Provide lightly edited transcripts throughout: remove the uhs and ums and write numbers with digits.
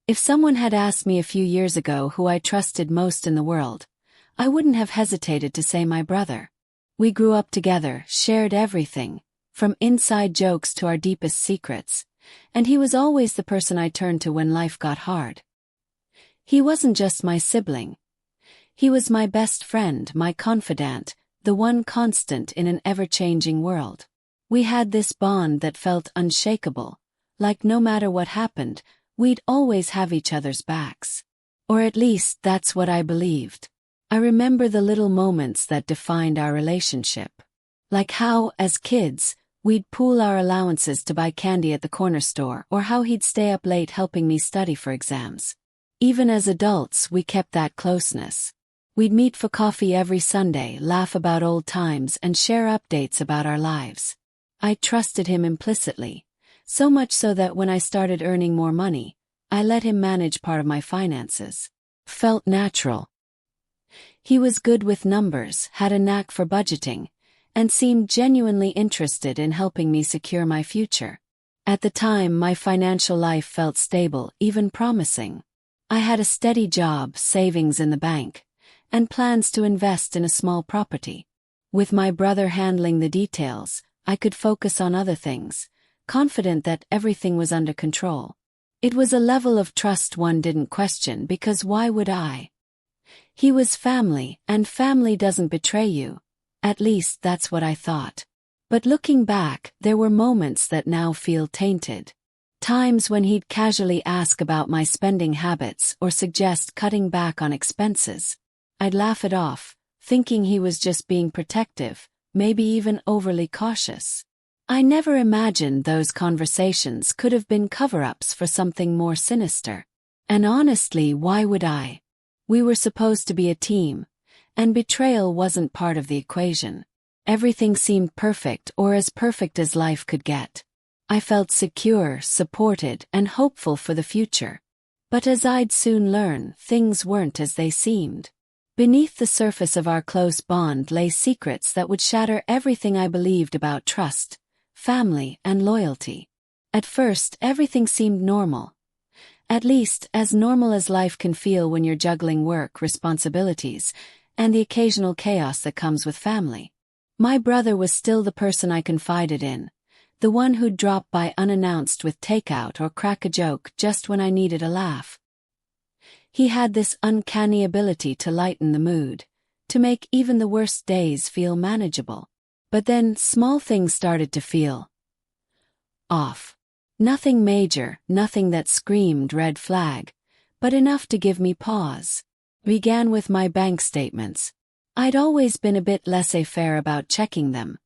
If someone had asked me a few years ago who I trusted most in the world, I wouldn't have hesitated to say my brother. We grew up together, shared everything, from inside jokes to our deepest secrets, and he was always the person I turned to when life got hard. He wasn't just my sibling. He was my best friend, my confidant, the one constant in an ever-changing world. We had this bond that felt unshakable, like no matter what happened, we'd always have each other's backs. Or at least that's what I believed. I remember the little moments that defined our relationship. Like how, as kids, we'd pool our allowances to buy candy at the corner store, or how he'd stay up late helping me study for exams. Even as adults, we kept that closeness. We'd meet for coffee every Sunday, laugh about old times, and share updates about our lives. I trusted him implicitly, so much so that when I started earning more money, I let him manage part of my finances. Felt natural. He was good with numbers, had a knack for budgeting, and seemed genuinely interested in helping me secure my future. At the time, my financial life felt stable, even promising. I had a steady job, savings in the bank, and plans to invest in a small property. With my brother handling the details, I could focus on other things, confident that everything was under control. It was a level of trust one didn't question, because why would I? He was family, and family doesn't betray you. At least that's what I thought. But looking back, there were moments that now feel tainted. Times when he'd casually ask about my spending habits or suggest cutting back on expenses. I'd laugh it off, thinking he was just being protective, maybe even overly cautious. I never imagined those conversations could have been cover-ups for something more sinister. And honestly, why would I? We were supposed to be a team, and betrayal wasn't part of the equation. Everything seemed perfect, or as perfect as life could get. I felt secure, supported, and hopeful for the future. But as I'd soon learn, things weren't as they seemed. Beneath the surface of our close bond lay secrets that would shatter everything I believed about trust, family, and loyalty. At first, everything seemed normal. At least, as normal as life can feel when you're juggling work, responsibilities, and the occasional chaos that comes with family. My brother was still the person I confided in, the one who'd drop by unannounced with takeout or crack a joke just when I needed a laugh. He had this uncanny ability to lighten the mood, to make even the worst days feel manageable. But then small things started to feel off. Nothing major, nothing that screamed red flag, but enough to give me pause. Began with my bank statements. I'd always been a bit laissez-faire about checking them.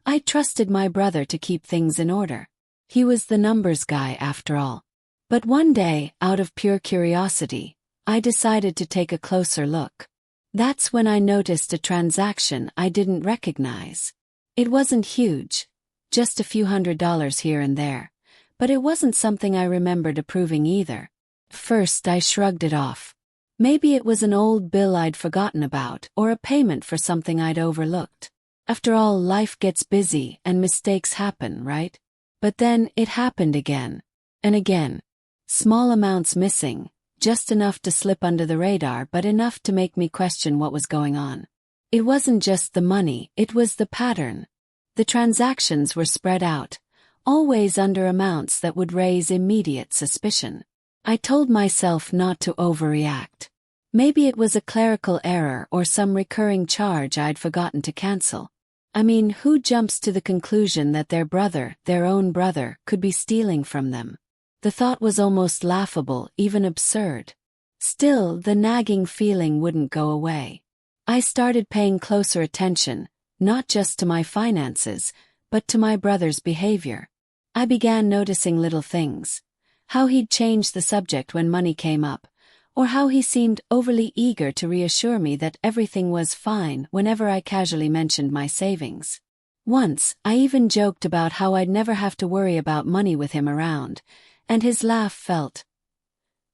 I trusted my brother to keep things in order. He was the numbers guy after all. But one day, out of pure curiosity, I decided to take a closer look. That's when I noticed a transaction I didn't recognize. It wasn't huge, just a few $100s here and there, but it wasn't something I remembered approving either. First, I shrugged it off. Maybe it was an old bill I'd forgotten about, or a payment for something I'd overlooked. After all, life gets busy and mistakes happen, right? But then it happened again. And again. Small amounts missing, just enough to slip under the radar, but enough to make me question what was going on. It wasn't just the money, it was the pattern. The transactions were spread out, always under amounts that would raise immediate suspicion. I told myself not to overreact. Maybe it was a clerical error or some recurring charge I'd forgotten to cancel. I mean, who jumps to the conclusion that their brother, their own brother, could be stealing from them? The thought was almost laughable, even absurd. Still, the nagging feeling wouldn't go away. I started paying closer attention, not just to my finances, but to my brother's behavior. I began noticing little things. How he'd change the subject when money came up, or how he seemed overly eager to reassure me that everything was fine whenever I casually mentioned my savings. Once, I even joked about how I'd never have to worry about money with him around, and his laugh felt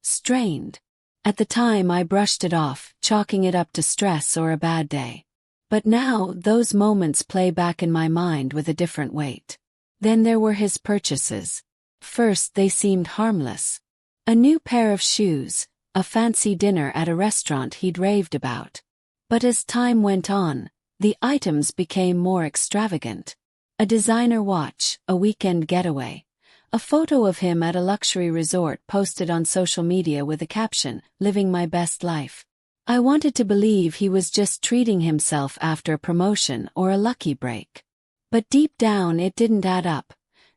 strained. At the time, I brushed it off, chalking it up to stress or a bad day. But now, those moments play back in my mind with a different weight. Then there were his purchases. First, they seemed harmless. A new pair of shoes, a fancy dinner at a restaurant he'd raved about. But as time went on, the items became more extravagant. A designer watch, a weekend getaway. A photo of him at a luxury resort posted on social media with a caption, "Living my best life." I wanted to believe he was just treating himself after a promotion or a lucky break. But deep down it didn't add up.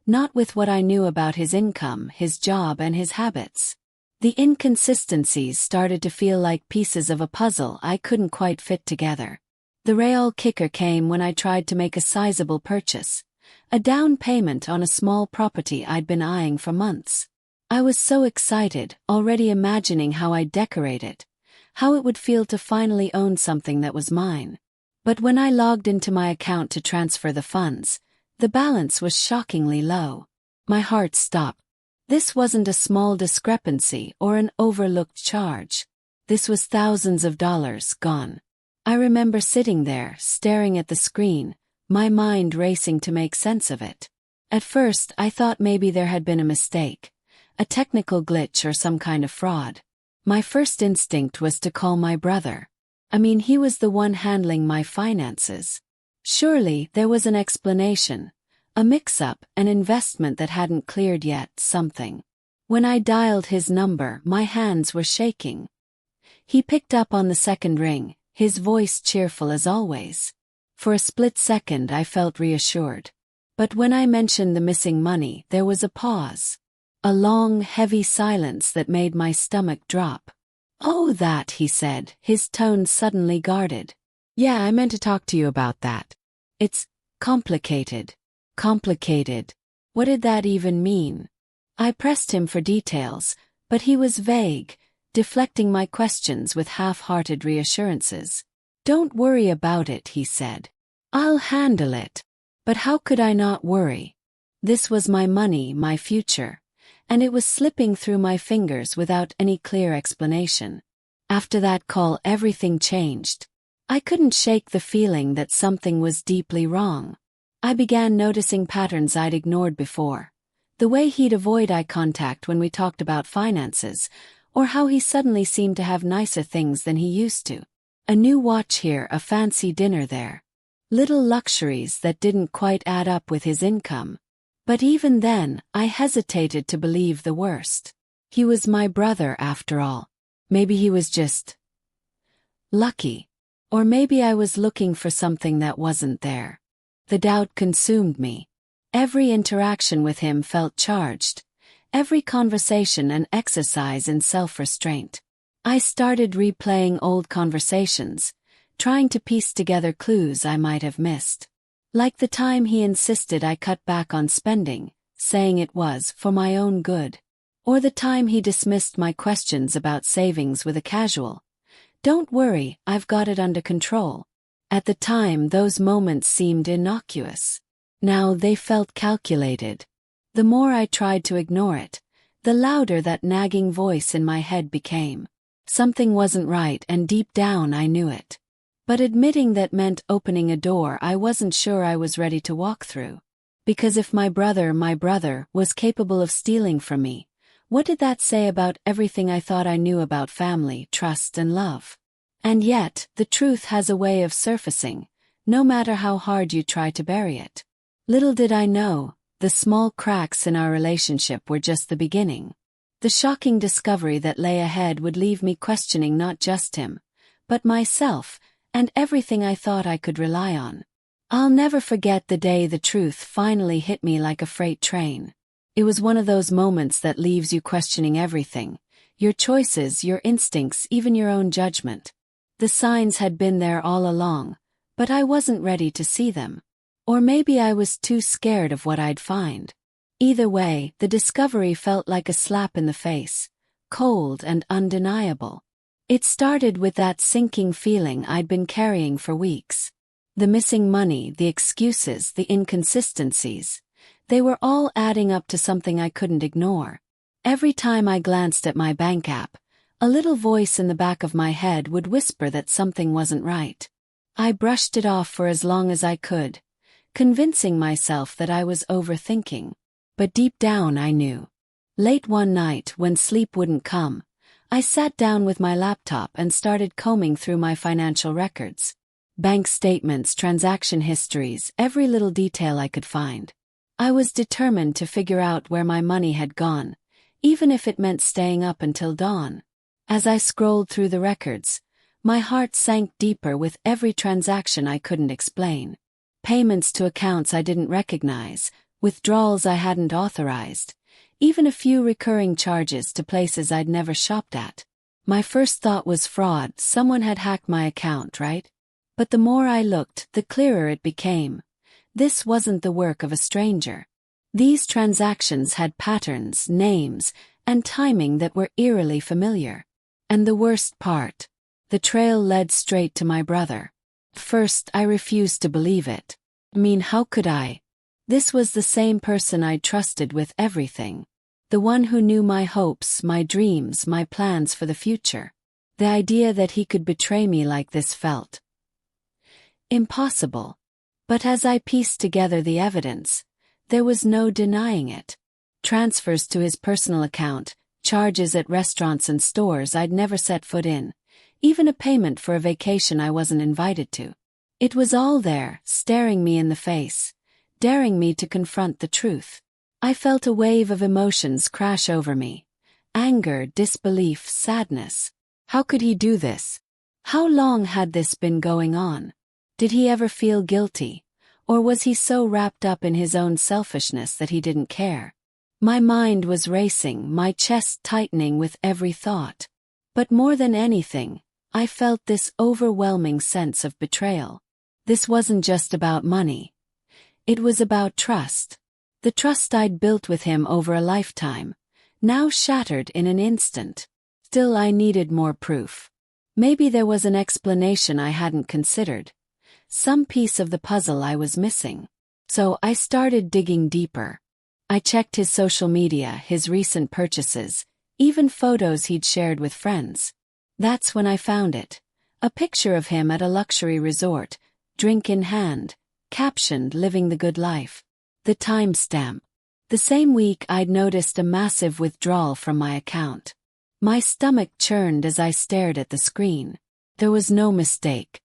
Not with what I knew about his income, his job, and his habits. The inconsistencies started to feel like pieces of a puzzle I couldn't quite fit together. The real kicker came when I tried to make a sizable purchase. A down payment on a small property I'd been eyeing for months. I was so excited, already imagining how I'd decorate it, how it would feel to finally own something that was mine. But when I logged into my account to transfer the funds, the balance was shockingly low. My heart stopped. This wasn't a small discrepancy or an overlooked charge. This was thousands of dollars gone. I remember sitting there, staring at the screen, my mind racing to make sense of it. At first, I thought maybe there had been a mistake, a technical glitch or some kind of fraud. My first instinct was to call my brother. I mean, he was the one handling my finances. Surely, there was an explanation. A mix-up, an investment that hadn't cleared yet, something. When I dialed his number, my hands were shaking. He picked up on the second ring, his voice cheerful as always. For a split second I felt reassured. But when I mentioned the missing money, there was a pause. A long, heavy silence that made my stomach drop. "Oh, that," he said, his tone suddenly guarded. "Yeah, I meant to talk to you about that. It's complicated." Complicated. What did that even mean? I pressed him for details, but he was vague, deflecting my questions with half-hearted reassurances. "Don't worry about it," he said. "I'll handle it." But how could I not worry? This was my money, my future, and it was slipping through my fingers without any clear explanation. After that call, everything changed. I couldn't shake the feeling that something was deeply wrong. I began noticing patterns I'd ignored before. The way he'd avoid eye contact when we talked about finances, or how he suddenly seemed to have nicer things than he used to. A new watch here, a fancy dinner there. Little luxuries that didn't quite add up with his income. But even then, I hesitated to believe the worst. He was my brother after all. Maybe he was just lucky. Or maybe I was looking for something that wasn't there. The doubt consumed me. Every interaction with him felt charged. Every conversation an exercise in self-restraint. I started replaying old conversations, trying to piece together clues I might have missed. Like the time he insisted I cut back on spending, saying it was for my own good. Or the time he dismissed my questions about savings with a casual, "Don't worry, I've got it under control." At the time, those moments seemed innocuous. Now they felt calculated. The more I tried to ignore it, the louder that nagging voice in my head became. Something wasn't right, and deep down I knew it. But admitting that meant opening a door I wasn't sure I was ready to walk through. Because if my brother, was capable of stealing from me, what did that say about everything I thought I knew about family, trust, and love? And yet, the truth has a way of surfacing, no matter how hard you try to bury it. Little did I know, the small cracks in our relationship were just the beginning. The shocking discovery that lay ahead would leave me questioning not just him, but myself, and everything I thought I could rely on. I'll never forget the day the truth finally hit me like a freight train. It was one of those moments that leaves you questioning everything, your choices, your instincts, even your own judgment. The signs had been there all along, but I wasn't ready to see them. Or maybe I was too scared of what I'd find. Either way, the discovery felt like a slap in the face, cold and undeniable. It started with that sinking feeling I'd been carrying for weeks. The missing money, the excuses, the inconsistencies. They were all adding up to something I couldn't ignore. Every time I glanced at my bank app, a little voice in the back of my head would whisper that something wasn't right. I brushed it off for as long as I could, convincing myself that I was overthinking. But deep down I knew. Late one night, when sleep wouldn't come, I sat down with my laptop and started combing through my financial records. Bank statements, transaction histories, every little detail I could find. I was determined to figure out where my money had gone, even if it meant staying up until dawn. As I scrolled through the records, my heart sank deeper with every transaction I couldn't explain. Payments to accounts I didn't recognize, withdrawals I hadn't authorized, even a few recurring charges to places I'd never shopped at. My first thought was fraud. Someone had hacked my account, right? But the more I looked, the clearer it became. This wasn't the work of a stranger. These transactions had patterns, names, and timing that were eerily familiar. And the worst part, the trail led straight to my brother. First, I refused to believe it. How could I? This was the same person I'd trusted with everything. The one who knew my hopes, my dreams, my plans for the future. The idea that he could betray me like this felt impossible. But as I pieced together the evidence, there was no denying it. Transfers to his personal account, charges at restaurants and stores I'd never set foot in, even a payment for a vacation I wasn't invited to. It was all there, staring me in the face, daring me to confront the truth. I felt a wave of emotions crash over me. Anger, disbelief, sadness. How could he do this? How long had this been going on? Did he ever feel guilty? Or was he so wrapped up in his own selfishness that he didn't care? My mind was racing, my chest tightening with every thought. But more than anything, I felt this overwhelming sense of betrayal. This wasn't just about money. It was about trust. The trust I'd built with him over a lifetime, now shattered in an instant. Still, I needed more proof. Maybe there was an explanation I hadn't considered. Some piece of the puzzle I was missing. So I started digging deeper. I checked his social media, his recent purchases, even photos he'd shared with friends. That's when I found it. A picture of him at a luxury resort, drink in hand, captioned "Living the Good Life." The timestamp. The same week I'd noticed a massive withdrawal from my account. My stomach churned as I stared at the screen. There was no mistake.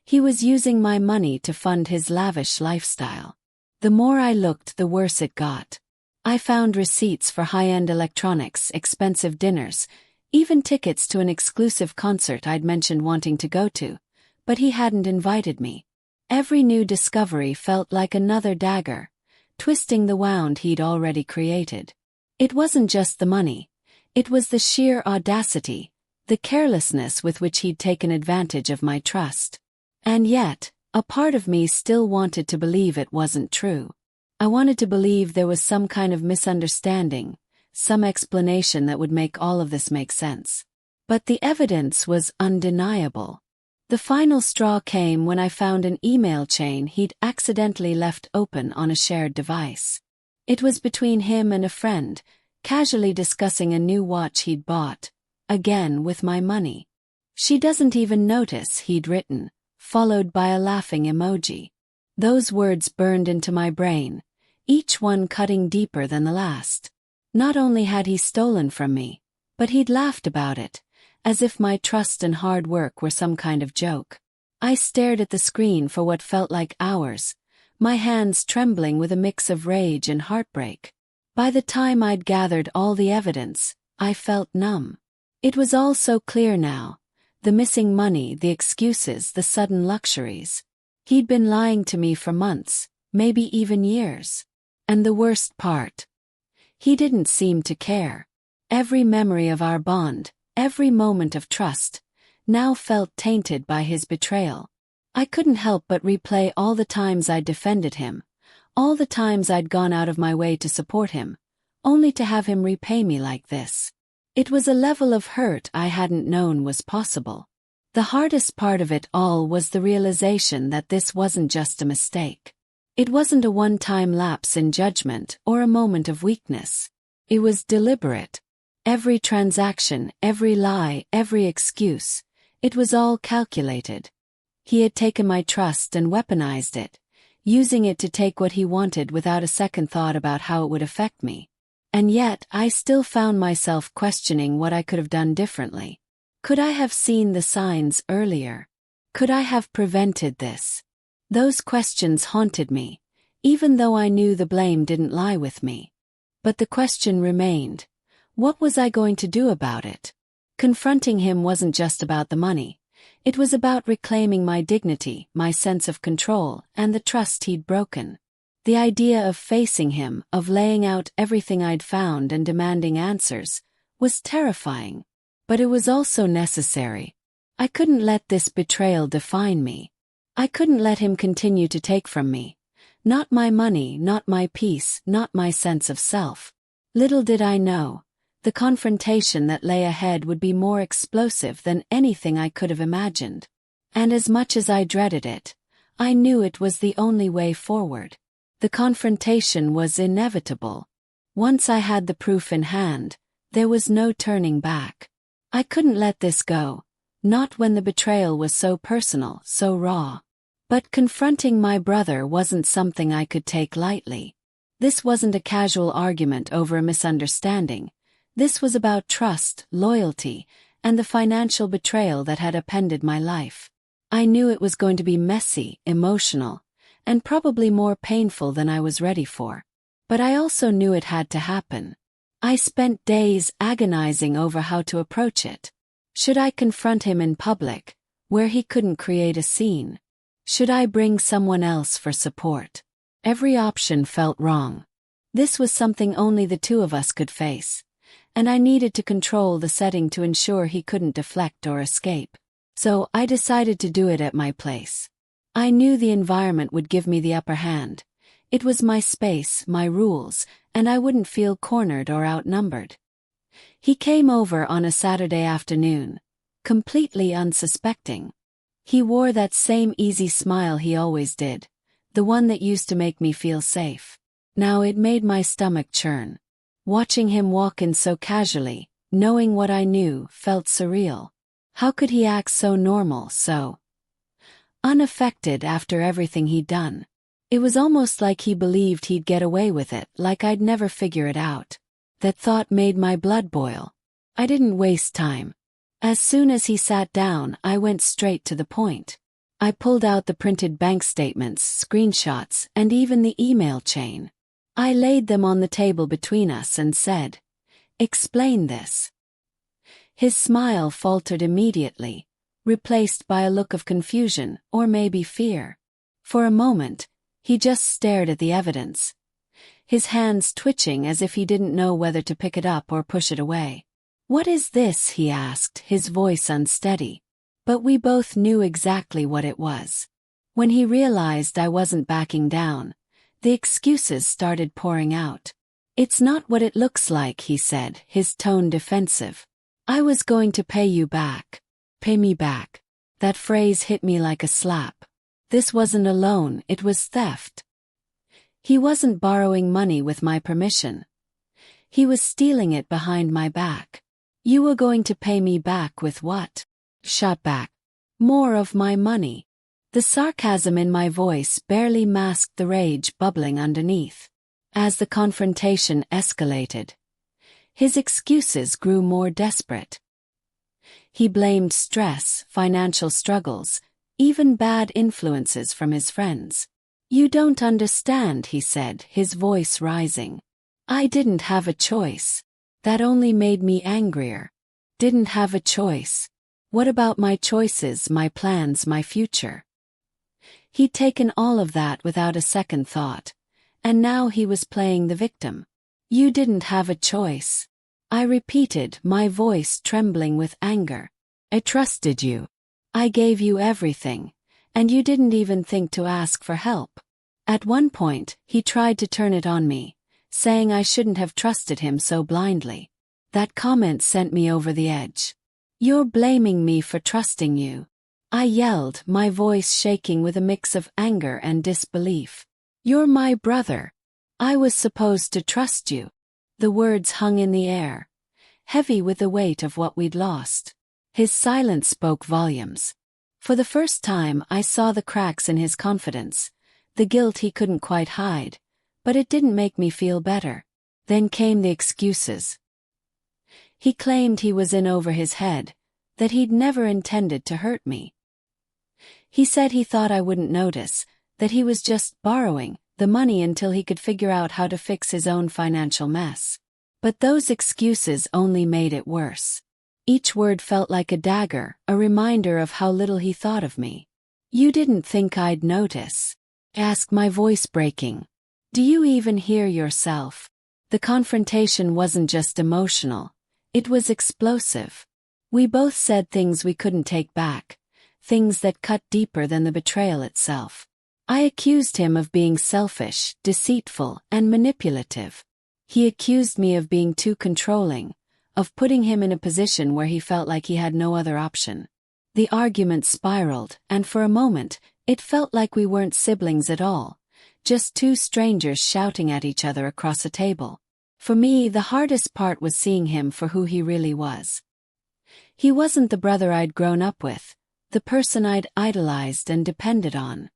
He was using my money to fund his lavish lifestyle. The more I looked, the worse it got. I found receipts for high-end electronics, expensive dinners, even tickets to an exclusive concert I'd mentioned wanting to go to, but he hadn't invited me. Every new discovery felt like another dagger, twisting the wound he'd already created. It wasn't just the money. It was the sheer audacity, the carelessness with which he'd taken advantage of my trust. And yet, a part of me still wanted to believe it wasn't true. I wanted to believe there was some kind of misunderstanding, some explanation that would make all of this make sense. But the evidence was undeniable. The final straw came when I found an email chain he'd accidentally left open on a shared device. It was between him and a friend, casually discussing a new watch he'd bought, again with my money. "She doesn't even notice," he'd written, followed by a laughing emoji. Those words burned into my brain, each one cutting deeper than the last. Not only had he stolen from me, but he'd laughed about it, as if my trust and hard work were some kind of joke. I stared at the screen for what felt like hours, my hands trembling with a mix of rage and heartbreak. By the time I'd gathered all the evidence, I felt numb. It was all so clear now. The missing money, the excuses, the sudden luxuries. He'd been lying to me for months, maybe even years. And the worst part, he didn't seem to care. Every memory of our bond, every moment of trust, now felt tainted by his betrayal. I couldn't help but replay all the times I'd defended him, all the times I'd gone out of my way to support him, only to have him repay me like this. It was a level of hurt I hadn't known was possible. The hardest part of it all was the realization that this wasn't just a mistake. It wasn't a one-time lapse in judgment or a moment of weakness. It was deliberate. Every transaction, every lie, every excuse, it was all calculated. He had taken my trust and weaponized it, using it to take what he wanted without a second thought about how it would affect me. And yet, I still found myself questioning what I could have done differently. Could I have seen the signs earlier? Could I have prevented this? Those questions haunted me, even though I knew the blame didn't lie with me. But the question remained. What was I going to do about it? Confronting him wasn't just about the money. It was about reclaiming my dignity, my sense of control, and the trust he'd broken. The idea of facing him, of laying out everything I'd found and demanding answers, was terrifying. But it was also necessary. I couldn't let this betrayal define me. I couldn't let him continue to take from me. Not my money, not my peace, not my sense of self. Little did I know, the confrontation that lay ahead would be more explosive than anything I could have imagined. And as much as I dreaded it, I knew it was the only way forward. The confrontation was inevitable. Once I had the proof in hand, there was no turning back. I couldn't let this go, not when the betrayal was so personal, so raw. But confronting my brother wasn't something I could take lightly. This wasn't a casual argument over a misunderstanding. This was about trust, loyalty, and the financial betrayal that had upended my life. I knew it was going to be messy, emotional, and probably more painful than I was ready for. But I also knew it had to happen. I spent days agonizing over how to approach it. Should I confront him in public, where he couldn't create a scene? Should I bring someone else for support? Every option felt wrong. This was something only the two of us could face, and I needed to control the setting to ensure he couldn't deflect or escape. So I decided to do it at my place. I knew the environment would give me the upper hand. It was my space, my rules, and I wouldn't feel cornered or outnumbered. He came over on a Saturday afternoon, completely unsuspecting. He wore that same easy smile he always did, the one that used to make me feel safe. Now it made my stomach churn. Watching him walk in so casually, knowing what I knew, felt surreal. How could he act so normal, so unaffected after everything he'd done? It was almost like he believed he'd get away with it, like I'd never figure it out. That thought made my blood boil. I didn't waste time. As soon as he sat down, I went straight to the point. I pulled out the printed bank statements, screenshots, and even the email chain. I laid them on the table between us and said, "Explain this." His smile faltered immediately, replaced by a look of confusion, or maybe fear. For a moment, he just stared at the evidence, his hands twitching as if he didn't know whether to pick it up or push it away. "What is this?" he asked, his voice unsteady. But we both knew exactly what it was. When he realized I wasn't backing down, the excuses started pouring out. "It's not what it looks like," he said, his tone defensive. "I was going to pay you back." Pay me back. That phrase hit me like a slap. This wasn't a loan, it was theft. He wasn't borrowing money with my permission. He was stealing it behind my back. "You were going to pay me back with what?" "Shot back. More of my money." The sarcasm in my voice barely masked the rage bubbling underneath. As the confrontation escalated, his excuses grew more desperate. He blamed stress, financial struggles, even bad influences from his friends. "You don't understand," he said, his voice rising. "I didn't have a choice. That only made me angrier. Didn't have a choice. What about my choices, my plans, my future?" He'd taken all of that without a second thought, and now he was playing the victim. "You didn't have a choice," I repeated, my voice trembling with anger. "I trusted you. I gave you everything, and you didn't even think to ask for help." At one point, he tried to turn it on me, saying I shouldn't have trusted him so blindly. That comment sent me over the edge. "You're blaming me for trusting you," I yelled, my voice shaking with a mix of anger and disbelief. "You're my brother. I was supposed to trust you." The words hung in the air, heavy with the weight of what we'd lost. His silence spoke volumes. For the first time, I saw the cracks in his confidence, the guilt he couldn't quite hide, but it didn't make me feel better. Then came the excuses. He claimed he was in over his head, that he'd never intended to hurt me. He said he thought I wouldn't notice, that he was just borrowing the money until he could figure out how to fix his own financial mess. But those excuses only made it worse. Each word felt like a dagger, a reminder of how little he thought of me. "You didn't think I'd notice?" asked, my voice breaking. "Do you even hear yourself?" The confrontation wasn't just emotional, it was explosive. We both said things we couldn't take back, things that cut deeper than the betrayal itself. I accused him of being selfish, deceitful, and manipulative. He accused me of being too controlling, of putting him in a position where he felt like he had no other option. The argument spiraled, and for a moment, it felt like we weren't siblings at all, just two strangers shouting at each other across a table. For me, the hardest part was seeing him for who he really was. He wasn't the brother I'd grown up with, the person I'd idolized and depended on.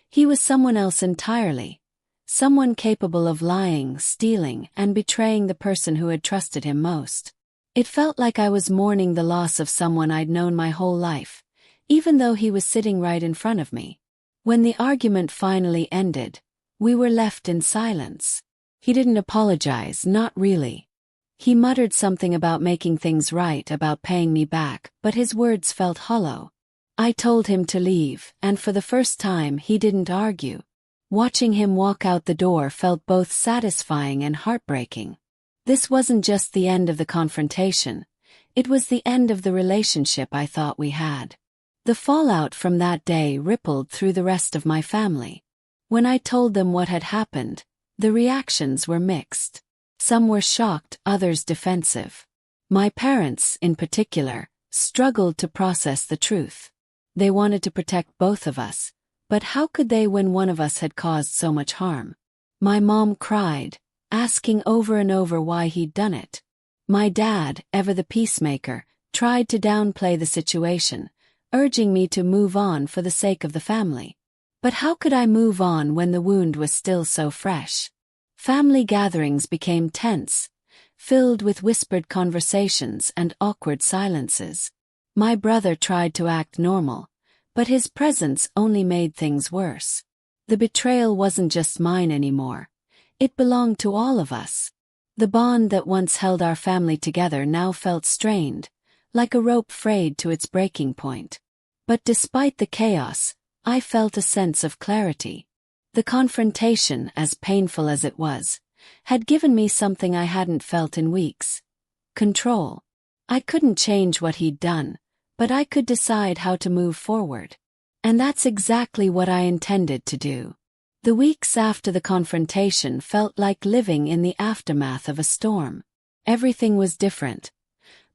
He was someone else entirely, someone capable of lying, stealing, and betraying the person who had trusted him most. It felt like I was mourning the loss of someone I'd known my whole life, even though he was sitting right in front of me. When the argument finally ended, we were left in silence. He didn't apologize, not really. He muttered something about making things right, about paying me back, but his words felt hollow. I told him to leave, and for the first time he didn't argue. Watching him walk out the door felt both satisfying and heartbreaking. This wasn't just the end of the confrontation, it was the end of the relationship I thought we had. The fallout from that day rippled through the rest of my family. When I told them what had happened, the reactions were mixed. Some were shocked, others defensive. My parents, in particular, struggled to process the truth. They wanted to protect both of us, but how could they when one of us had caused so much harm? My mom cried, asking over and over why he'd done it. My dad, ever the peacemaker, tried to downplay the situation, urging me to move on for the sake of the family. But how could I move on when the wound was still so fresh? Family gatherings became tense, filled with whispered conversations and awkward silences. My brother tried to act normal, but his presence only made things worse. The betrayal wasn't just mine anymore. It belonged to all of us. The bond that once held our family together now felt strained, like a rope frayed to its breaking point. But despite the chaos, I felt a sense of clarity. The confrontation, as painful as it was, had given me something I hadn't felt in weeks: control. I couldn't change what he'd done, but I could decide how to move forward. And that's exactly what I intended to do. The weeks after the confrontation felt like living in the aftermath of a storm. Everything was different.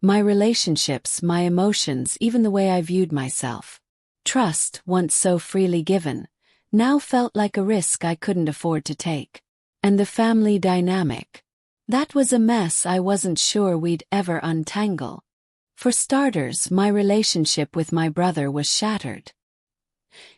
My relationships, my emotions, even the way I viewed myself. Trust, once so freely given, now felt like a risk I couldn't afford to take. And the family dynamic. That was a mess I wasn't sure we'd ever untangle. For starters, my relationship with my brother was shattered.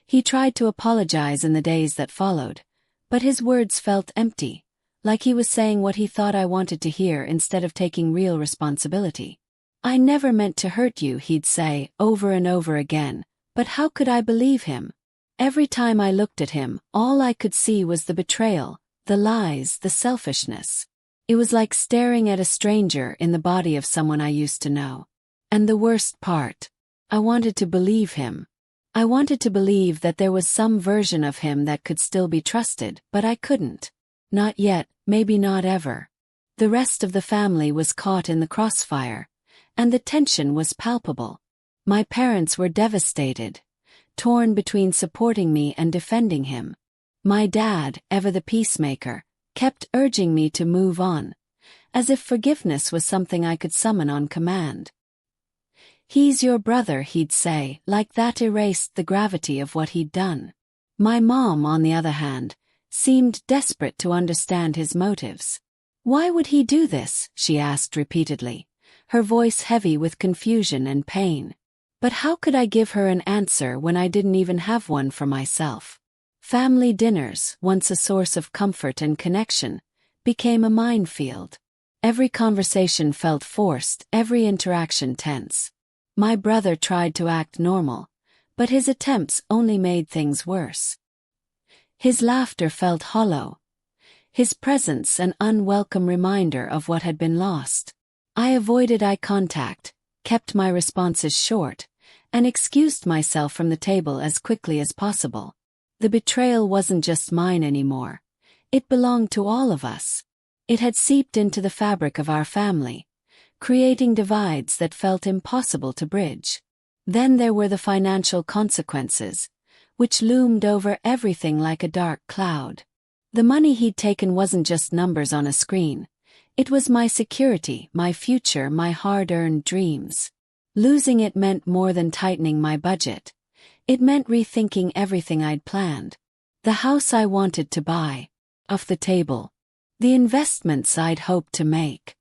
He tried to apologize in the days that followed, but his words felt empty, like he was saying what he thought I wanted to hear instead of taking real responsibility. "I never meant to hurt you," he'd say, over and over again, but how could I believe him? Every time I looked at him, all I could see was the betrayal, the lies, the selfishness. It was like staring at a stranger in the body of someone I used to know. And the worst part, I wanted to believe him. I wanted to believe that there was some version of him that could still be trusted, but I couldn't. Not yet, maybe not ever. The rest of the family was caught in the crossfire, and the tension was palpable. My parents were devastated, torn between supporting me and defending him. My dad, ever the peacemaker, kept urging me to move on, as if forgiveness was something I could summon on command. "He's your brother," he'd say, like that erased the gravity of what he'd done. My mom, on the other hand, seemed desperate to understand his motives. "Why would he do this?" she asked repeatedly, her voice heavy with confusion and pain. But how could I give her an answer when I didn't even have one for myself? Family dinners, once a source of comfort and connection, became a minefield. Every conversation felt forced, every interaction tense. My brother tried to act normal, but his attempts only made things worse. His laughter felt hollow, his presence an unwelcome reminder of what had been lost. I avoided eye contact, kept my responses short, and excused myself from the table as quickly as possible. The betrayal wasn't just mine anymore. It belonged to all of us. It had seeped into the fabric of our family, creating divides that felt impossible to bridge. Then there were the financial consequences, which loomed over everything like a dark cloud. The money he'd taken wasn't just numbers on a screen. It was my security, my future, my hard-earned dreams. Losing it meant more than tightening my budget. It meant rethinking everything I'd planned. The house I wanted to buy, off the table. The investments I'd hoped to make.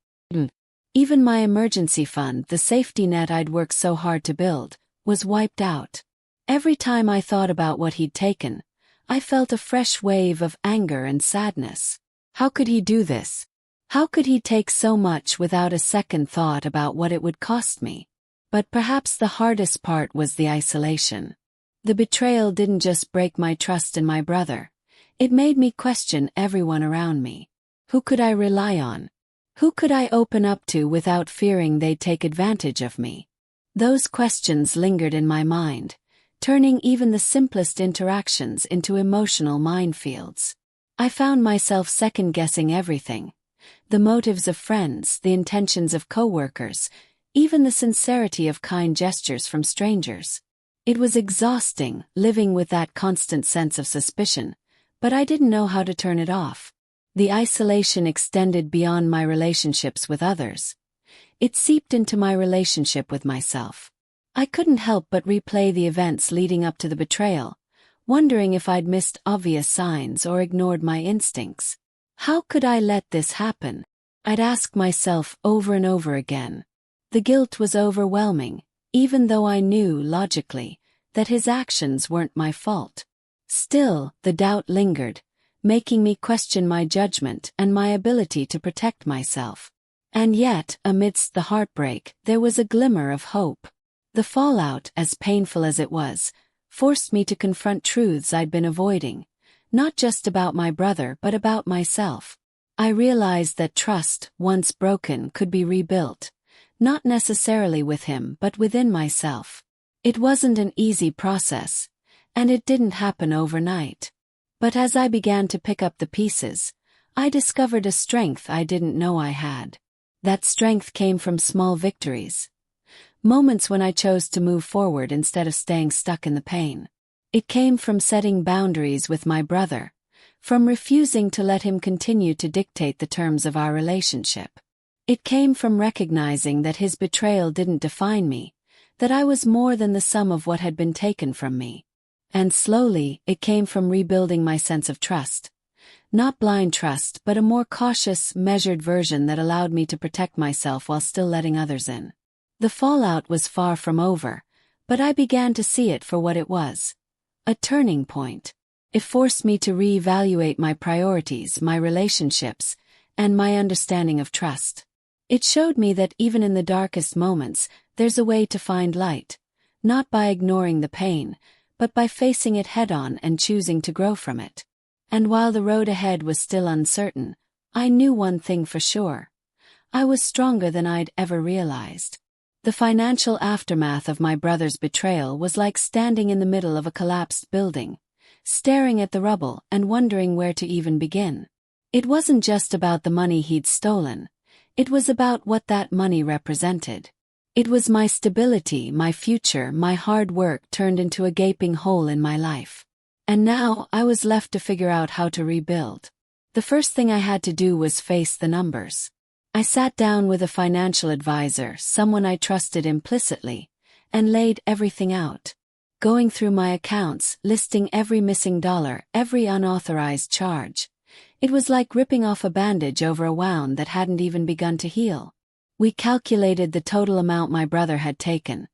Even my emergency fund, the safety net I'd worked so hard to build, was wiped out. Every time I thought about what he'd taken, I felt a fresh wave of anger and sadness. How could he do this? How could he take so much without a second thought about what it would cost me? But perhaps the hardest part was the isolation. The betrayal didn't just break my trust in my brother. It made me question everyone around me. Who could I rely on? Who could I open up to without fearing they'd take advantage of me? Those questions lingered in my mind, turning even the simplest interactions into emotional minefields. I found myself second-guessing everything. The motives of friends, the intentions of coworkers, even the sincerity of kind gestures from strangers. It was exhausting, living with that constant sense of suspicion, but I didn't know how to turn it off. The isolation extended beyond my relationships with others. It seeped into my relationship with myself. I couldn't help but replay the events leading up to the betrayal, wondering if I'd missed obvious signs or ignored my instincts. How could I let this happen? I'd ask myself over and over again. The guilt was overwhelming, even though I knew, logically, that his actions weren't my fault. Still, the doubt lingered, making me question my judgment and my ability to protect myself. And yet, amidst the heartbreak, there was a glimmer of hope. The fallout, as painful as it was, forced me to confront truths I'd been avoiding, not just about my brother but about myself. I realized that trust, once broken, could be rebuilt, not necessarily with him but within myself. It wasn't an easy process, and it didn't happen overnight. But as I began to pick up the pieces, I discovered a strength I didn't know I had. That strength came from small victories. Moments when I chose to move forward instead of staying stuck in the pain. It came from setting boundaries with my brother, from refusing to let him continue to dictate the terms of our relationship. It came from recognizing that his betrayal didn't define me, that I was more than the sum of what had been taken from me. And slowly, it came from rebuilding my sense of trust. Not blind trust, but a more cautious, measured version that allowed me to protect myself while still letting others in. The fallout was far from over, but I began to see it for what it was. A turning point. It forced me to reevaluate my priorities, my relationships, and my understanding of trust. It showed me that even in the darkest moments, there's a way to find light, not by ignoring the pain, but by facing it head-on and choosing to grow from it. And while the road ahead was still uncertain, I knew one thing for sure. I was stronger than I'd ever realized. The financial aftermath of my brother's betrayal was like standing in the middle of a collapsed building, staring at the rubble and wondering where to even begin. It wasn't just about the money he'd stolen. It was about what that money represented. It was my stability, my future, my hard work turned into a gaping hole in my life. And now I was left to figure out how to rebuild. The first thing I had to do was face the numbers. I sat down with a financial advisor, someone I trusted implicitly, and laid everything out. Going through my accounts, listing every missing dollar, every unauthorized charge. It was like ripping off a bandage over a wound that hadn't even begun to heal. We calculated the total amount my brother had taken,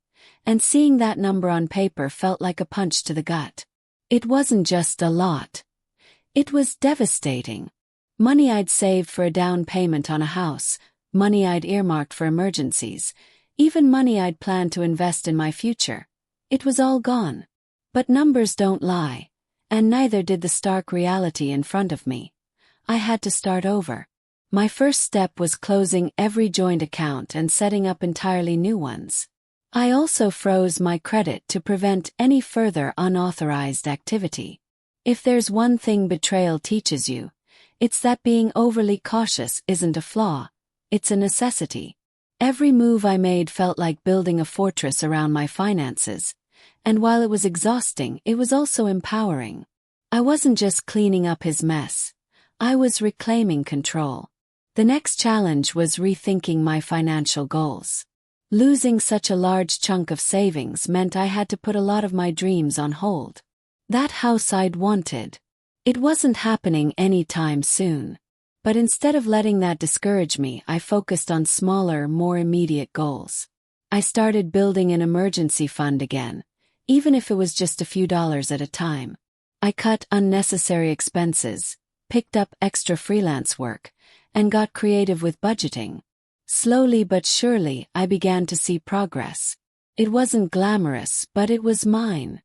and seeing that number on paper felt like a punch to the gut. It wasn't just a lot. It was devastating. Money I'd saved for a down payment on a house, money I'd earmarked for emergencies, even money I'd planned to invest in my future. It was all gone. But numbers don't lie, and neither did the stark reality in front of me. I had to start over. My first step was closing every joint account and setting up entirely new ones. I also froze my credit to prevent any further unauthorized activity. If there's one thing betrayal teaches you, it's that being overly cautious isn't a flaw, it's a necessity. Every move I made felt like building a fortress around my finances, and while it was exhausting, it was also empowering. I wasn't just cleaning up his mess, I was reclaiming control. The next challenge was rethinking my financial goals. Losing such a large chunk of savings meant I had to put a lot of my dreams on hold. That house I'd wanted. It wasn't happening anytime soon. But instead of letting that discourage me, I focused on smaller, more immediate goals. I started building an emergency fund again, even if it was just a few dollars at a time. I cut unnecessary expenses, picked up extra freelance work, and got creative with budgeting. Slowly but surely, I began to see progress. It wasn't glamorous, but it was mine.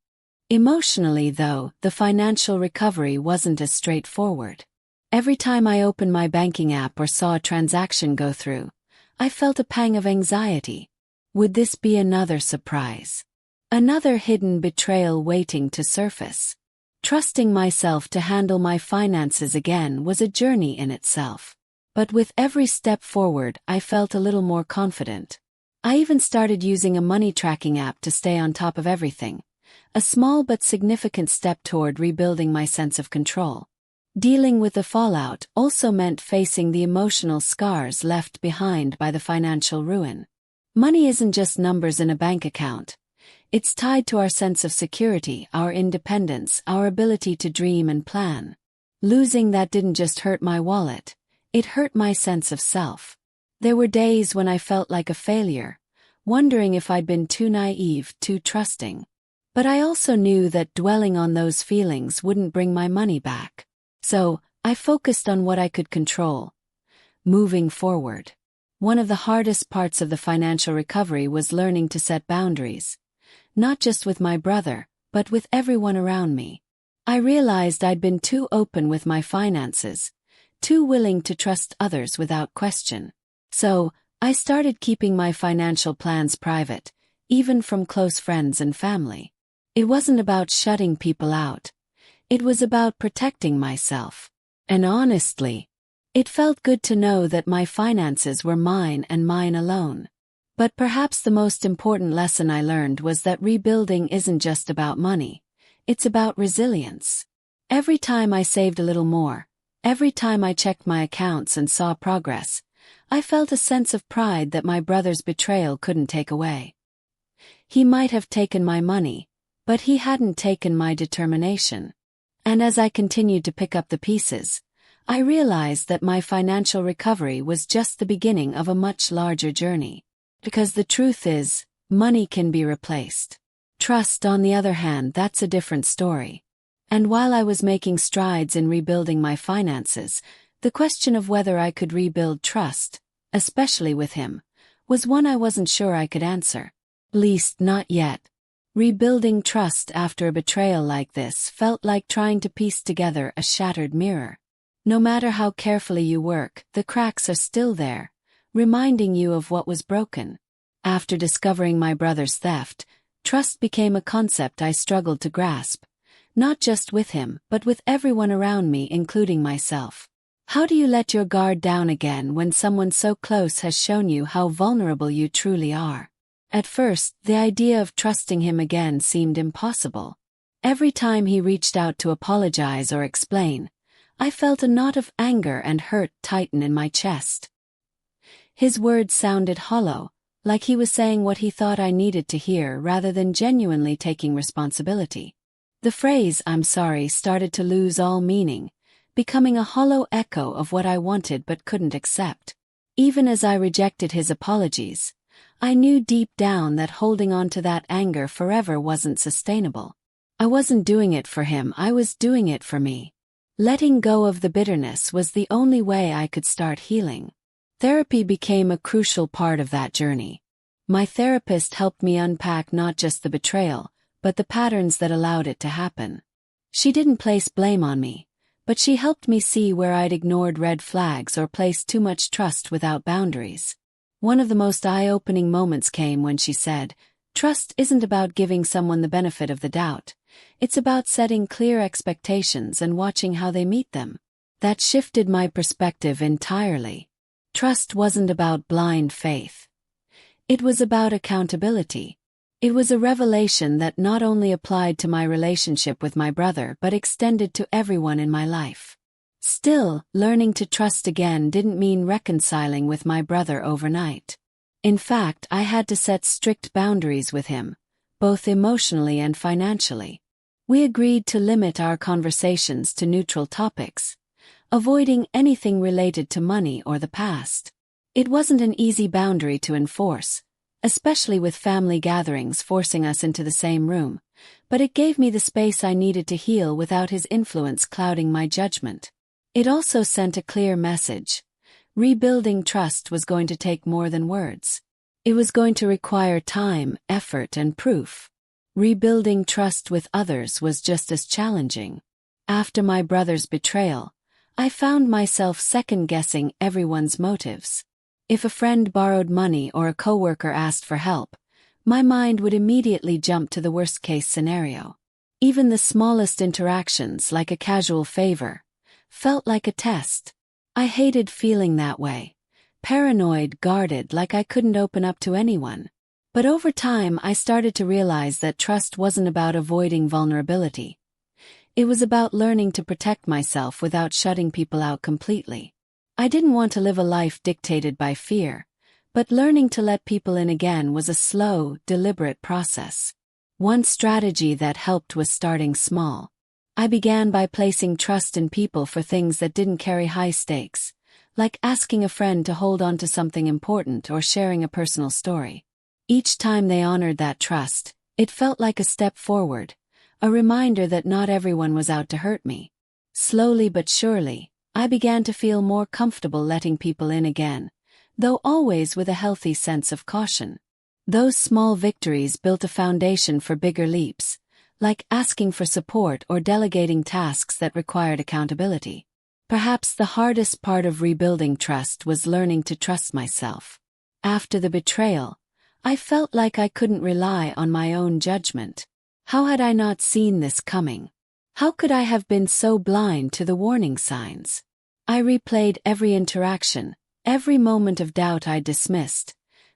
Emotionally, though, the financial recovery wasn't as straightforward. Every time I opened my banking app or saw a transaction go through, I felt a pang of anxiety. Would this be another surprise? Another hidden betrayal waiting to surface? Trusting myself to handle my finances again was a journey in itself. But with every step forward, I felt a little more confident. I even started using a money tracking app to stay on top of everything. A small but significant step toward rebuilding my sense of control. Dealing with the fallout also meant facing the emotional scars left behind by the financial ruin. Money isn't just numbers in a bank account. It's tied to our sense of security, our independence, our ability to dream and plan. Losing that didn't just hurt my wallet. It hurt my sense of self. There were days when I felt like a failure, wondering if I'd been too naive, too trusting. But I also knew that dwelling on those feelings wouldn't bring my money back. So, I focused on what I could control. Moving forward. One of the hardest parts of the financial recovery was learning to set boundaries. Not just with my brother, but with everyone around me. I realized I'd been too open with my finances, too willing to trust others without question. So, I started keeping my financial plans private, even from close friends and family. It wasn't about shutting people out. It was about protecting myself. And honestly, it felt good to know that my finances were mine and mine alone. But perhaps the most important lesson I learned was that rebuilding isn't just about money. It's about resilience. Every time I saved a little more, every time I checked my accounts and saw progress, I felt a sense of pride that my brother's betrayal couldn't take away. He might have taken my money, but he hadn't taken my determination. And as I continued to pick up the pieces, I realized that my financial recovery was just the beginning of a much larger journey. Because the truth is, money can be replaced. Trust, on the other hand, that's a different story. And while I was making strides in rebuilding my finances, the question of whether I could rebuild trust, especially with him, was one I wasn't sure I could answer. At least not yet. Rebuilding trust after a betrayal like this felt like trying to piece together a shattered mirror. No matter how carefully you work, the cracks are still there, reminding you of what was broken. After discovering my brother's theft, trust became a concept I struggled to grasp, not just with him, but with everyone around me, including myself. How do you let your guard down again when someone so close has shown you how vulnerable you truly are? At first, the idea of trusting him again seemed impossible. Every time he reached out to apologize or explain, I felt a knot of anger and hurt tighten in my chest. His words sounded hollow, like he was saying what he thought I needed to hear rather than genuinely taking responsibility. The phrase, "I'm sorry," started to lose all meaning, becoming a hollow echo of what I wanted but couldn't accept. Even as I rejected his apologies, I knew deep down that holding on to that anger forever wasn't sustainable. I wasn't doing it for him, I was doing it for me. Letting go of the bitterness was the only way I could start healing. Therapy became a crucial part of that journey. My therapist helped me unpack not just the betrayal, but the patterns that allowed it to happen. She didn't place blame on me, but she helped me see where I'd ignored red flags or placed too much trust without boundaries. One of the most eye-opening moments came when she said, "Trust isn't about giving someone the benefit of the doubt. It's about setting clear expectations and watching how they meet them." That shifted my perspective entirely. Trust wasn't about blind faith. It was about accountability. It was a revelation that not only applied to my relationship with my brother but extended to everyone in my life. Still, learning to trust again didn't mean reconciling with my brother overnight. In fact, I had to set strict boundaries with him, both emotionally and financially. We agreed to limit our conversations to neutral topics, avoiding anything related to money or the past. It wasn't an easy boundary to enforce, especially with family gatherings forcing us into the same room, but it gave me the space I needed to heal without his influence clouding my judgment. It also sent a clear message. Rebuilding trust was going to take more than words. It was going to require time, effort, and proof. Rebuilding trust with others was just as challenging. After my brother's betrayal, I found myself second-guessing everyone's motives. If a friend borrowed money or a coworker asked for help, my mind would immediately jump to the worst-case scenario. Even the smallest interactions, like a casual favor, felt like a test. I hated feeling that way. Paranoid, guarded, like I couldn't open up to anyone. But over time I started to realize that trust wasn't about avoiding vulnerability. It was about learning to protect myself without shutting people out completely. I didn't want to live a life dictated by fear, but learning to let people in again was a slow, deliberate process. One strategy that helped was starting small. I began by placing trust in people for things that didn't carry high stakes, like asking a friend to hold on to something important or sharing a personal story. Each time they honored that trust, it felt like a step forward, a reminder that not everyone was out to hurt me. Slowly but surely, I began to feel more comfortable letting people in again, though always with a healthy sense of caution. Those small victories built a foundation for bigger leaps, like asking for support or delegating tasks that required accountability. Perhaps the hardest part of rebuilding trust was learning to trust myself. After the betrayal, I felt like I couldn't rely on my own judgment. How had I not seen this coming? How could I have been so blind to the warning signs? I replayed every interaction, every moment of doubt I dismissed,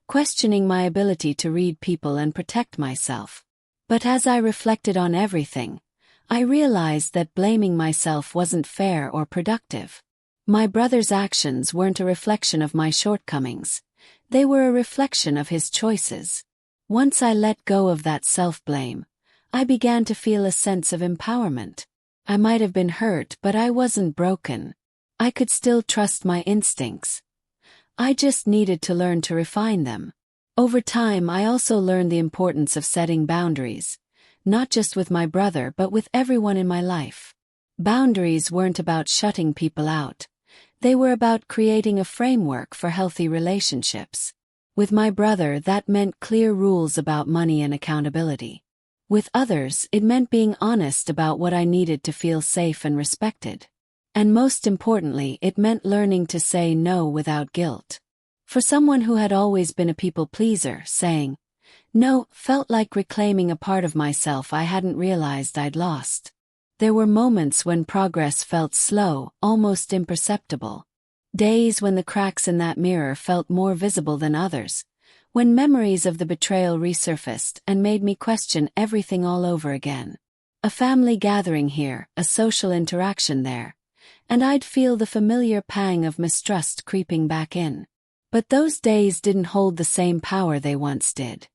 questioning my ability to read people and protect myself. But as I reflected on everything, I realized that blaming myself wasn't fair or productive. My brother's actions weren't a reflection of my shortcomings. They were a reflection of his choices. Once I let go of that self-blame, I began to feel a sense of empowerment. I might have been hurt, but I wasn't broken. I could still trust my instincts. I just needed to learn to refine them. Over time, I also learned the importance of setting boundaries, not just with my brother but with everyone in my life. Boundaries weren't about shutting people out. They were about creating a framework for healthy relationships. With my brother, that meant clear rules about money and accountability. With others, it meant being honest about what I needed to feel safe and respected. And most importantly, it meant learning to say no without guilt. For someone who had always been a people pleaser, saying no felt like reclaiming a part of myself I hadn't realized I'd lost. There were moments when progress felt slow, almost imperceptible. Days when the cracks in that mirror felt more visible than others, when memories of the betrayal resurfaced and made me question everything all over again. A family gathering here, a social interaction there, and I'd feel the familiar pang of mistrust creeping back in. But those days didn't hold the same power they once did.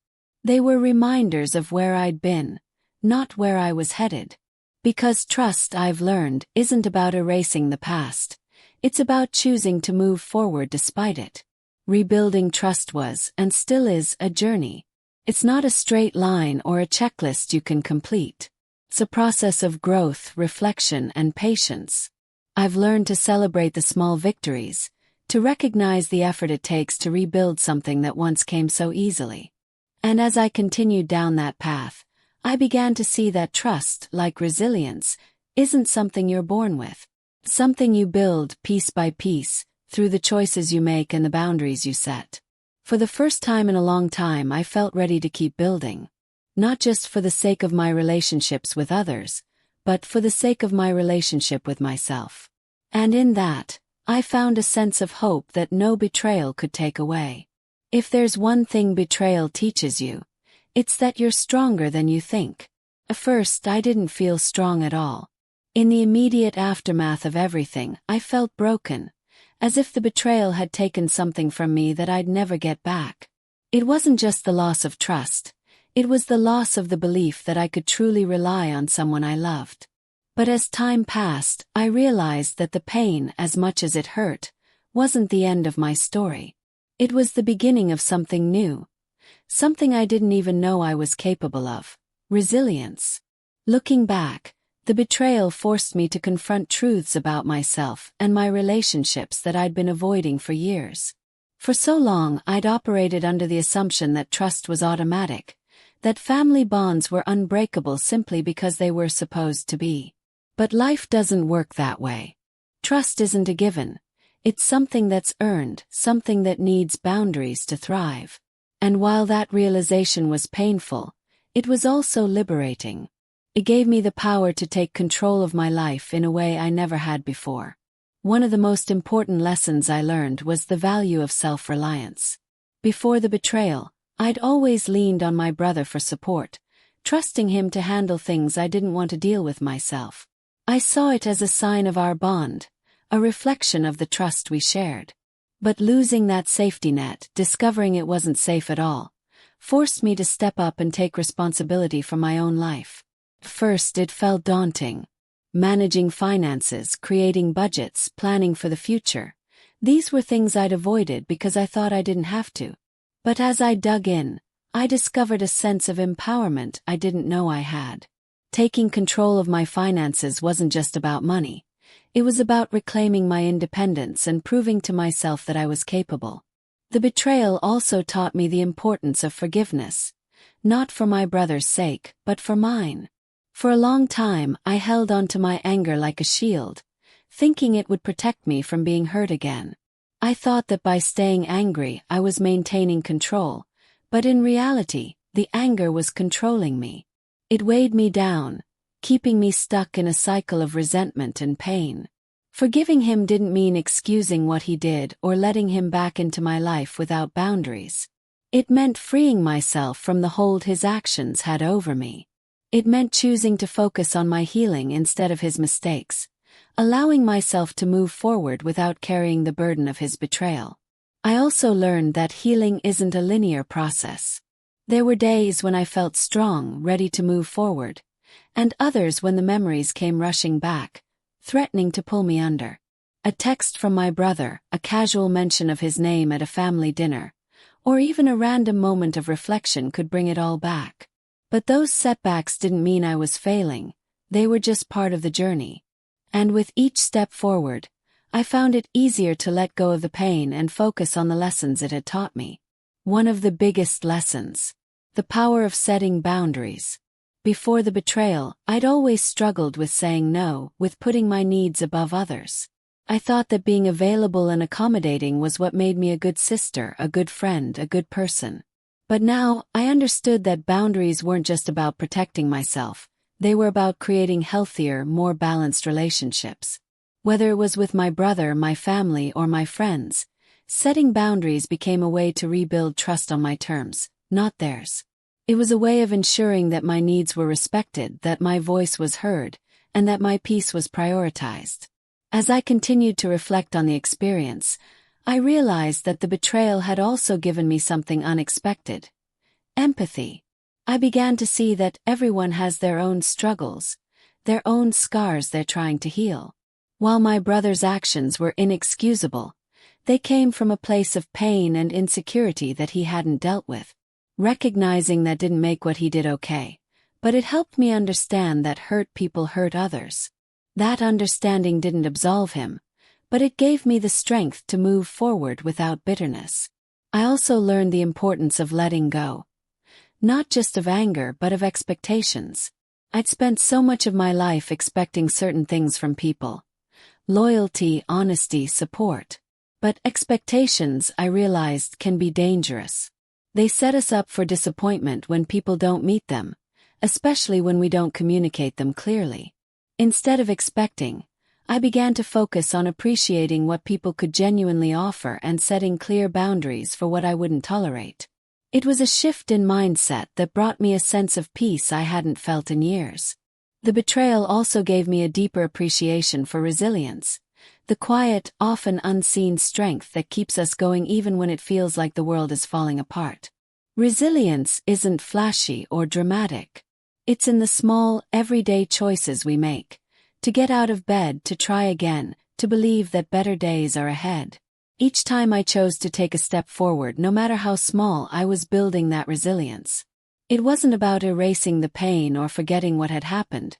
They were reminders of where I'd been, not where I was headed. Because trust, I've learned, isn't about erasing the past. It's about choosing to move forward despite it. Rebuilding trust was, and still is, a journey. It's not a straight line or a checklist you can complete. It's a process of growth, reflection, and patience. I've learned to celebrate the small victories, to recognize the effort it takes to rebuild something that once came so easily. And as I continued down that path, I began to see that trust, like resilience, isn't something you're born with. Something you build piece by piece, through the choices you make and the boundaries you set. For the first time in a long time, I felt ready to keep building. Not just for the sake of my relationships with others, but for the sake of my relationship with myself. And in that, I found a sense of hope that no betrayal could take away. If there's one thing betrayal teaches you, it's that you're stronger than you think. At first, I didn't feel strong at all. In the immediate aftermath of everything, I felt broken, as if the betrayal had taken something from me that I'd never get back. It wasn't just the loss of trust, it was the loss of the belief that I could truly rely on someone I loved. But as time passed, I realized that the pain, as much as it hurt, wasn't the end of my story. It was the beginning of something new. Something I didn't even know I was capable of. Resilience. Looking back, the betrayal forced me to confront truths about myself and my relationships that I'd been avoiding for years. For so long, I'd operated under the assumption that trust was automatic, that family bonds were unbreakable simply because they were supposed to be. But life doesn't work that way. Trust isn't a given. It's something that's earned, something that needs boundaries to thrive. And while that realization was painful, it was also liberating. It gave me the power to take control of my life in a way I never had before. One of the most important lessons I learned was the value of self-reliance. Before the betrayal, I'd always leaned on my brother for support, trusting him to handle things I didn't want to deal with myself. I saw it as a sign of our bond, a reflection of the trust we shared. But losing that safety net, discovering it wasn't safe at all, forced me to step up and take responsibility for my own life. First, it felt daunting. Managing finances, creating budgets, planning for the future. These were things I'd avoided because I thought I didn't have to. But as I dug in, I discovered a sense of empowerment I didn't know I had. Taking control of my finances wasn't just about money. It was about reclaiming my independence and proving to myself that I was capable. The betrayal also taught me the importance of forgiveness. Not for my brother's sake, but for mine. For a long time, I held on to my anger like a shield, thinking it would protect me from being hurt again. I thought that by staying angry, I was maintaining control, but in reality, the anger was controlling me. It weighed me down, keeping me stuck in a cycle of resentment and pain. Forgiving him didn't mean excusing what he did or letting him back into my life without boundaries. It meant freeing myself from the hold his actions had over me. It meant choosing to focus on my healing instead of his mistakes, allowing myself to move forward without carrying the burden of his betrayal. I also learned that healing isn't a linear process. There were days when I felt strong, ready to move forward, and others when the memories came rushing back, threatening to pull me under. A text from my brother, a casual mention of his name at a family dinner, or even a random moment of reflection could bring it all back. But those setbacks didn't mean I was failing, they were just part of the journey. And with each step forward, I found it easier to let go of the pain and focus on the lessons it had taught me. One of the biggest lessons. The power of setting boundaries. Before the betrayal, I'd always struggled with saying no, with putting my needs above others. I thought that being available and accommodating was what made me a good sister, a good friend, a good person. But now, I understood that boundaries weren't just about protecting myself, they were about creating healthier, more balanced relationships. Whether it was with my brother, my family, or my friends, setting boundaries became a way to rebuild trust on my terms, not theirs. It was a way of ensuring that my needs were respected, that my voice was heard, and that my peace was prioritized. As I continued to reflect on the experience, I realized that the betrayal had also given me something unexpected. Empathy. I began to see that everyone has their own struggles, their own scars they're trying to heal. While my brother's actions were inexcusable, they came from a place of pain and insecurity that he hadn't dealt with. Recognizing that didn't make what he did okay, but it helped me understand that hurt people hurt others. That understanding didn't absolve him, but it gave me the strength to move forward without bitterness. I also learned the importance of letting go. Not just of anger but of expectations. I'd spent so much of my life expecting certain things from people. Loyalty, honesty, support. But expectations, I realized, can be dangerous. They set us up for disappointment when people don't meet them, especially when we don't communicate them clearly. Instead of expecting, I began to focus on appreciating what people could genuinely offer and setting clear boundaries for what I wouldn't tolerate. It was a shift in mindset that brought me a sense of peace I hadn't felt in years. The betrayal also gave me a deeper appreciation for resilience, the quiet, often unseen strength that keeps us going even when it feels like the world is falling apart. Resilience isn't flashy or dramatic. It's in the small, everyday choices we make. To get out of bed, to try again, to believe that better days are ahead. Each time I chose to take a step forward, no matter how small, I was building that resilience. It wasn't about erasing the pain or forgetting what had happened.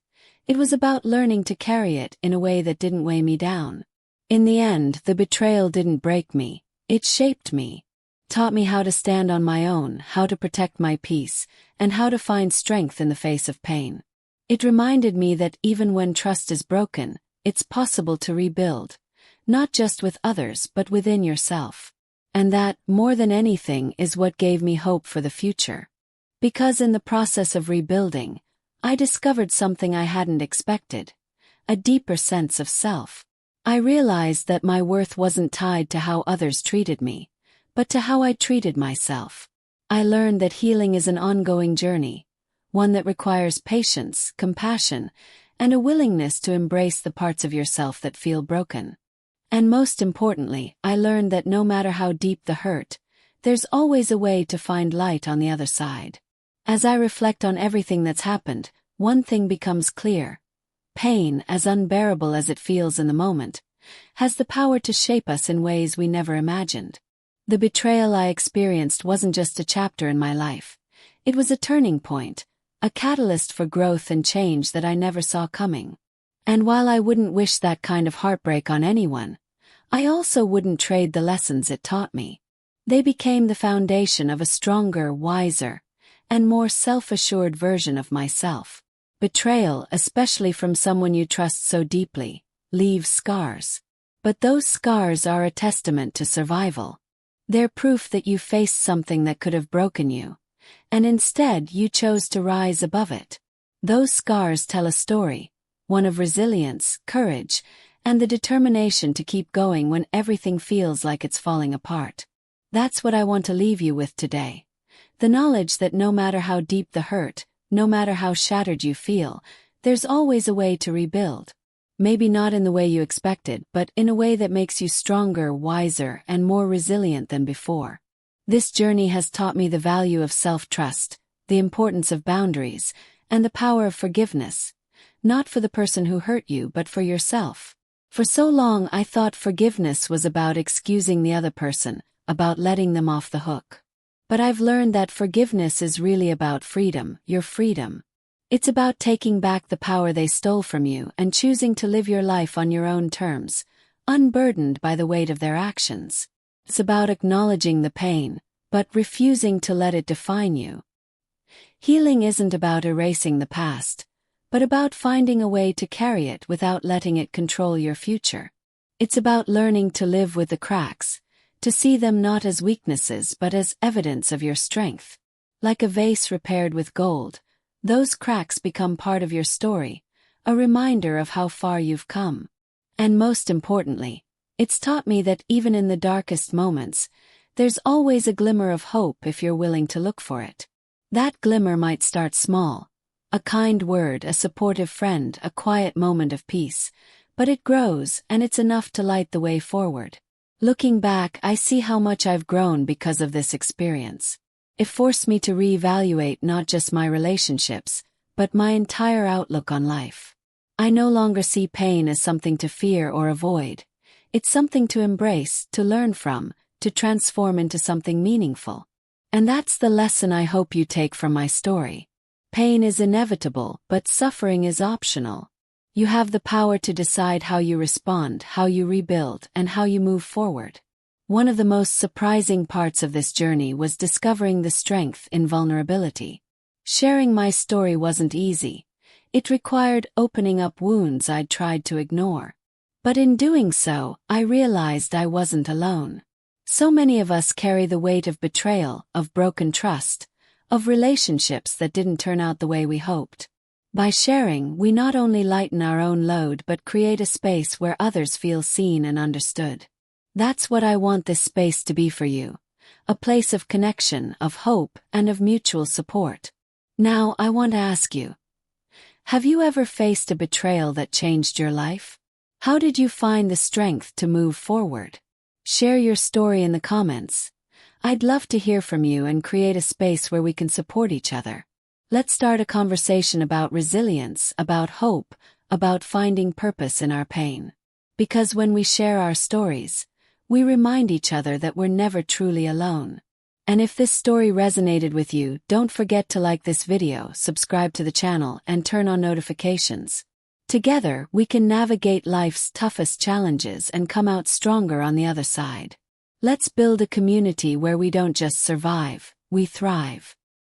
It was about learning to carry it in a way that didn't weigh me down. In the end, the betrayal didn't break me. It shaped me. Taught me how to stand on my own, how to protect my peace, and how to find strength in the face of pain. It reminded me that even when trust is broken, it's possible to rebuild. Not just with others but within yourself. And that, more than anything, is what gave me hope for the future. Because in the process of rebuilding, I discovered something I hadn't expected. A deeper sense of self. I realized that my worth wasn't tied to how others treated me, but to how I treated myself. I learned that healing is an ongoing journey, one that requires patience, compassion, and a willingness to embrace the parts of yourself that feel broken. And most importantly, I learned that no matter how deep the hurt, there's always a way to find light on the other side. As I reflect on everything that's happened, one thing becomes clear. Pain, as unbearable as it feels in the moment, has the power to shape us in ways we never imagined. The betrayal I experienced wasn't just a chapter in my life. It was a turning point, a catalyst for growth and change that I never saw coming. And while I wouldn't wish that kind of heartbreak on anyone, I also wouldn't trade the lessons it taught me. They became the foundation of a stronger, wiser, and more self-assured version of myself. Betrayal, especially from someone you trust so deeply, leaves scars. But those scars are a testament to survival. They're proof that you faced something that could have broken you, and instead you chose to rise above it. Those scars tell a story, one of resilience, courage, and the determination to keep going when everything feels like it's falling apart. That's what I want to leave you with today. The knowledge that no matter how deep the hurt, no matter how shattered you feel, there's always a way to rebuild. Maybe not in the way you expected, but in a way that makes you stronger, wiser, and more resilient than before. This journey has taught me the value of self-trust, the importance of boundaries, and the power of forgiveness. Not for the person who hurt you, but for yourself. For so long I thought forgiveness was about excusing the other person, about letting them off the hook. But I've learned that forgiveness is really about freedom, your freedom. It's about taking back the power they stole from you and choosing to live your life on your own terms, unburdened by the weight of their actions. It's about acknowledging the pain, but refusing to let it define you. Healing isn't about erasing the past, but about finding a way to carry it without letting it control your future. It's about learning to live with the cracks, to see them not as weaknesses but as evidence of your strength. Like a vase repaired with gold, those cracks become part of your story, a reminder of how far you've come. And most importantly, it's taught me that even in the darkest moments, there's always a glimmer of hope if you're willing to look for it. That glimmer might start small, a kind word, a supportive friend, a quiet moment of peace, but it grows and it's enough to light the way forward. Looking back, I see how much I've grown because of this experience. It forced me to reevaluate not just my relationships, but my entire outlook on life. I no longer see pain as something to fear or avoid. It's something to embrace, to learn from, to transform into something meaningful. And that's the lesson I hope you take from my story. Pain is inevitable, but suffering is optional. You have the power to decide how you respond, how you rebuild, and how you move forward. One of the most surprising parts of this journey was discovering the strength in vulnerability. Sharing my story wasn't easy. It required opening up wounds I'd tried to ignore. But in doing so, I realized I wasn't alone. So many of us carry the weight of betrayal, of broken trust, of relationships that didn't turn out the way we hoped. By sharing, we not only lighten our own load but create a space where others feel seen and understood. That's what I want this space to be for you. A place of connection, of hope, and of mutual support. Now, I want to ask you, have you ever faced a betrayal that changed your life? How did you find the strength to move forward? Share your story in the comments. I'd love to hear from you and create a space where we can support each other. Let's start a conversation about resilience, about hope, about finding purpose in our pain. Because when we share our stories, we remind each other that we're never truly alone. And if this story resonated with you, don't forget to like this video, subscribe to the channel, and turn on notifications. Together, we can navigate life's toughest challenges and come out stronger on the other side. Let's build a community where we don't just survive, we thrive.